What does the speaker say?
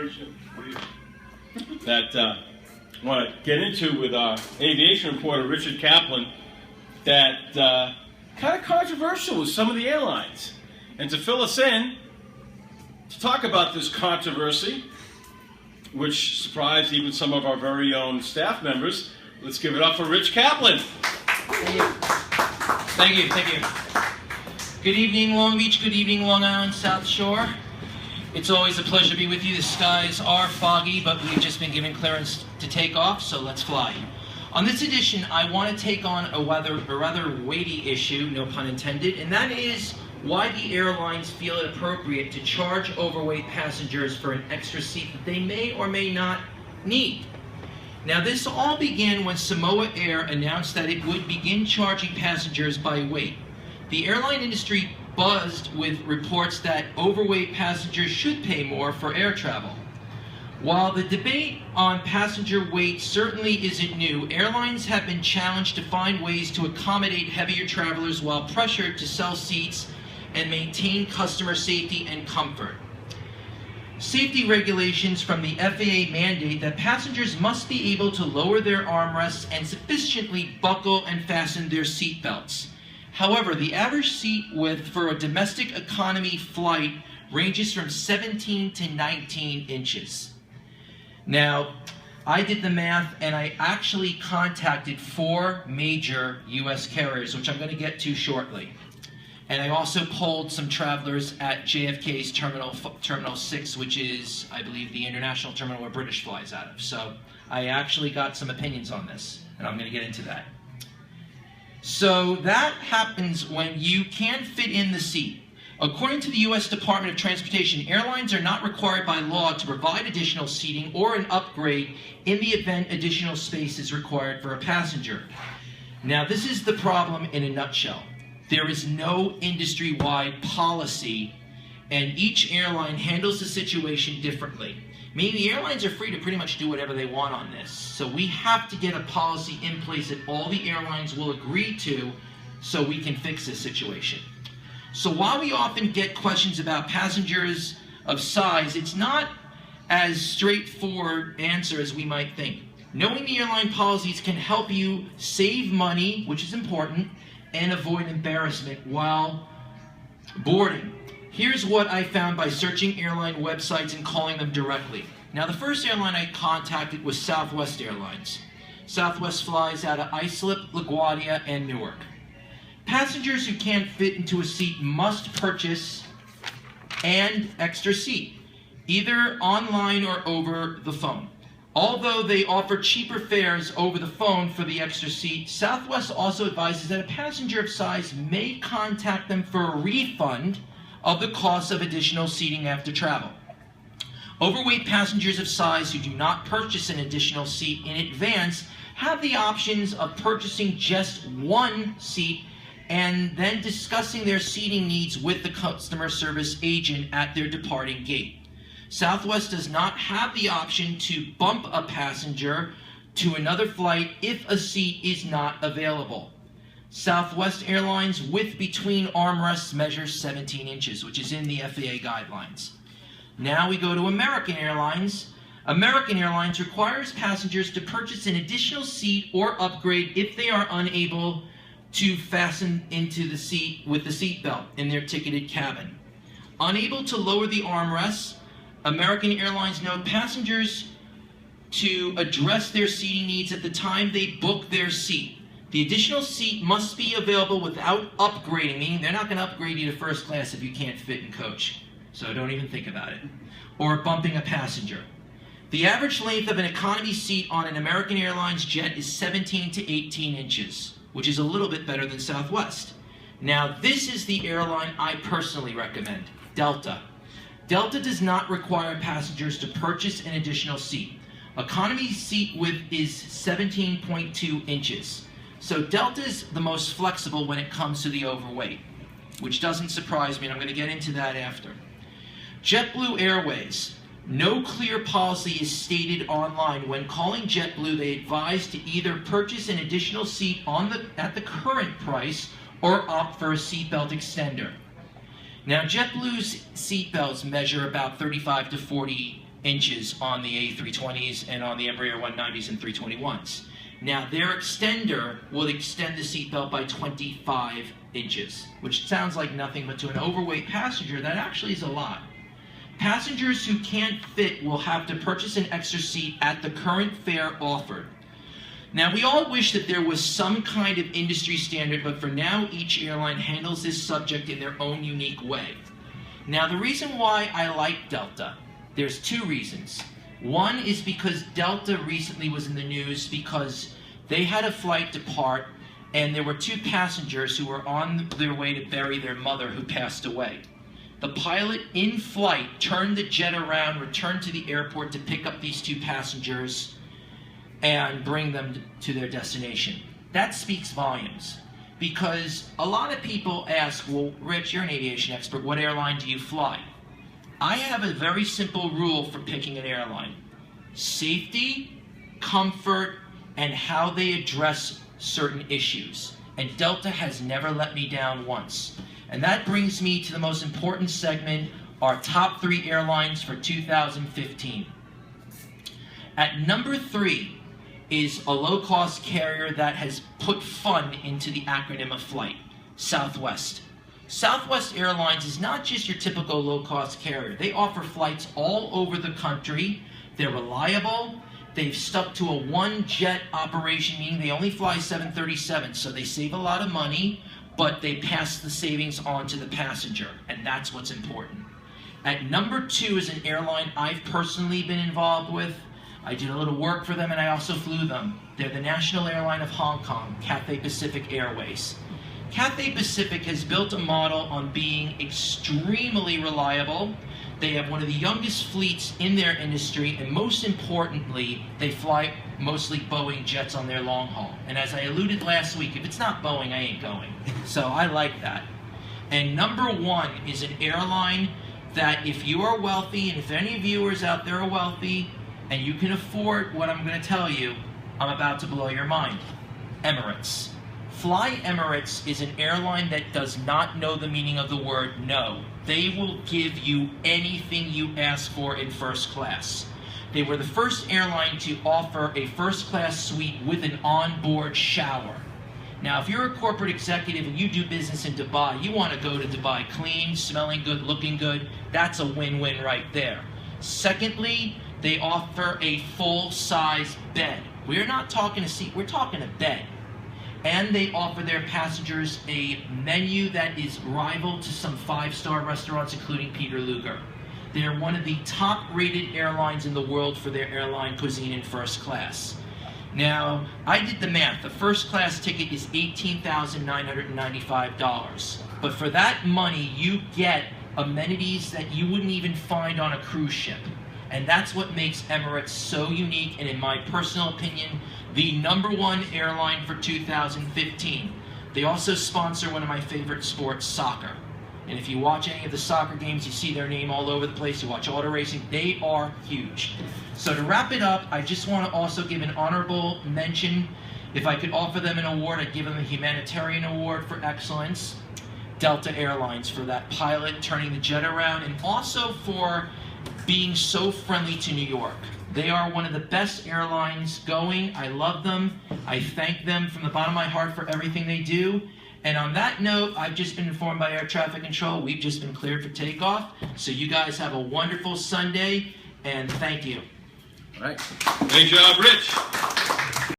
situation that I want to get into with our aviation reporter, Richard Kaplan, that kind of controversial with some of the airlines. And to fill us in, to talk about this controversy, which surprised even some of our very own staff members, let's give it up for Rich Kaplan. Thank you. Thank you. Thank you. Good evening, Long Beach. Good evening, Long Island, South Shore. It's always a pleasure to be with you. The skies are foggy, but we've just been given clearance to take off, so let's fly. On this edition, I want to take on a rather weighty issue, no pun intended, and that is why the airlines feel it appropriate to charge overweight passengers for an extra seat that they may or may not need. Now, this all began when Samoa Air announced that it would begin charging passengers by weight. The airline industry buzzed with reports that overweight passengers should pay more for air travel. While the debate on passenger weight certainly isn't new, airlines have been challenged to find ways to accommodate heavier travelers while pressured to sell seats and maintain customer safety and comfort. Safety regulations from the FAA mandate that passengers must be able to lower their armrests and sufficiently buckle and fasten their seat belts. However, the average seat width for a domestic economy flight ranges from 17 to 19 inches. Now, I did the math and I actually contacted 4 major US carriers, which I'm going to get to shortly. And I also polled some travelers at JFK's Terminal 6, which is, I believe, the international terminal where British flies out of. So I actually got some opinions on this, and I'm going to get into that. So that happens when you can't fit in the seat. According to the U.S. Department of Transportation, airlines are not required by law to provide additional seating or an upgrade in the event additional space is required for a passenger. Now, this is the problem in a nutshell. There is no industry-wide policy, and each airline handles the situation differently. Meaning the airlines are free to pretty much do whatever they want on this. So we have to get a policy in place that all the airlines will agree to so we can fix this situation. So while we often get questions about passengers of size, it's not as straightforward answer as we might think. Knowing the airline policies can help you save money, which is important, and avoid embarrassment while boarding. Here's what I found by searching airline websites and calling them directly. Now, the first airline I contacted was Southwest Airlines. Southwest flies out of Islip, LaGuardia, and Newark. Passengers who can't fit into a seat must purchase an extra seat, either online or over the phone. Although they offer cheaper fares over the phone for the extra seat, Southwest also advises that a passenger of size may contact them for a refund of the cost of additional seating after travel. Overweight passengers of size who do not purchase an additional seat in advance have the options of purchasing just one seat and then discussing their seating needs with the customer service agent at their departing gate. Southwest does not have the option to bump a passenger to another flight if a seat is not available. Southwest Airlines width between armrests measures 17 inches, which is in the FAA guidelines. Now we go to American Airlines. American Airlines requires passengers to purchase an additional seat or upgrade if they are unable to fasten into the seat with the seat belt in their ticketed cabin. Unable to lower the armrests, American Airlines note passengers to address their seating needs at the time they book their seat. The additional seat must be available without upgrading, meaning they're not going to upgrade you to first class if you can't fit in coach. So don't even think about it. Or bumping a passenger. The average length of an economy seat on an American Airlines jet is 17 to 18 inches, which is a little bit better than Southwest. Now, this is the airline I personally recommend, Delta. Delta does not require passengers to purchase an additional seat. Economy seat width is 17.2 inches. So Delta is the most flexible when it comes to the overweight, which doesn't surprise me, and I'm going to get into that after. JetBlue Airways. No clear policy is stated online. When calling JetBlue, they advise to either purchase an additional seat at the current price or opt for a seatbelt extender. Now, JetBlue's seatbelts measure about 35 to 40 inches on the A320s and on the Embraer 190s and 321s. Now, their extender will extend the seatbelt by 25 inches, which sounds like nothing, but to an overweight passenger, that actually is a lot. Passengers who can't fit will have to purchase an extra seat at the current fare offered. Now, we all wish that there was some kind of industry standard, but for now, each airline handles this subject in their own unique way. Now, the reason why I like Delta, there's two reasons. One is because Delta recently was in the news because they had a flight depart and there were two passengers who were on their way to bury their mother who passed away. The pilot in flight turned the jet around, returned to the airport to pick up these two passengers and bring them to their destination. That speaks volumes because a lot of people ask, well, Rich, you're an aviation expert, what airline do you fly? I have a very simple rule for picking an airline. Safety, comfort, and how they address certain issues. And Delta has never let me down once. And that brings me to the most important segment, our top 3 airlines for 2015. At number 3 is a low-cost carrier that has put fun into the acronym of flight, Southwest. Southwest Airlines is not just your typical low-cost carrier. They offer flights all over the country. They're reliable. They've stuck to a one-jet operation, meaning they only fly 737, so they save a lot of money, but they pass the savings on to the passenger, and that's what's important. At number 2 is an airline I've personally been involved with. I did a little work for them, and I also flew them. They're the national airline of Hong Kong, Cathay Pacific Airways. Cathay Pacific has built a model on being extremely reliable. They have one of the youngest fleets in their industry, and most importantly, they fly mostly Boeing jets on their long haul. And as I alluded last week, if it's not Boeing, I ain't going. So I like that. And number 1 is an airline that if you are wealthy, and if any viewers out there are wealthy, and you can afford what I'm going to tell you, I'm about to blow your mind. Emirates. Fly Emirates is an airline that does not know the meaning of the word no. They will give you anything you ask for in first class. They were the first airline to offer a first class suite with an onboard shower. Now, if you're a corporate executive and you do business in Dubai, you want to go to Dubai clean, smelling good, looking good. That's a win-win right there. Secondly, they offer a full-size bed. We're not talking a seat, we're talking a bed. And they offer their passengers a menu that is rival to some 5-star restaurants, including Peter Luger. They're one of the top-rated airlines in the world for their airline cuisine in first class. Now, I did the math. The first-class ticket is $18,995. But for that money, you get amenities that you wouldn't even find on a cruise ship. And that's what makes Emirates so unique, and in my personal opinion, the number 1 airline for 2015. They also sponsor one of my favorite sports, soccer. And if you watch any of the soccer games, you see their name all over the place. You watch auto racing, they are huge. So to wrap it up, I just want to also give an honorable mention. If I could offer them an award, I'd give them a humanitarian award for excellence. Delta Airlines for that pilot turning the jet around, and also for being so friendly to New York. They are one of the best airlines going. I love them. I thank them from the bottom of my heart for everything they do. And on that note, I've just been informed by air traffic control. We've just been cleared for takeoff. So you guys have a wonderful Sunday, and thank you. All right. Great job, Rich.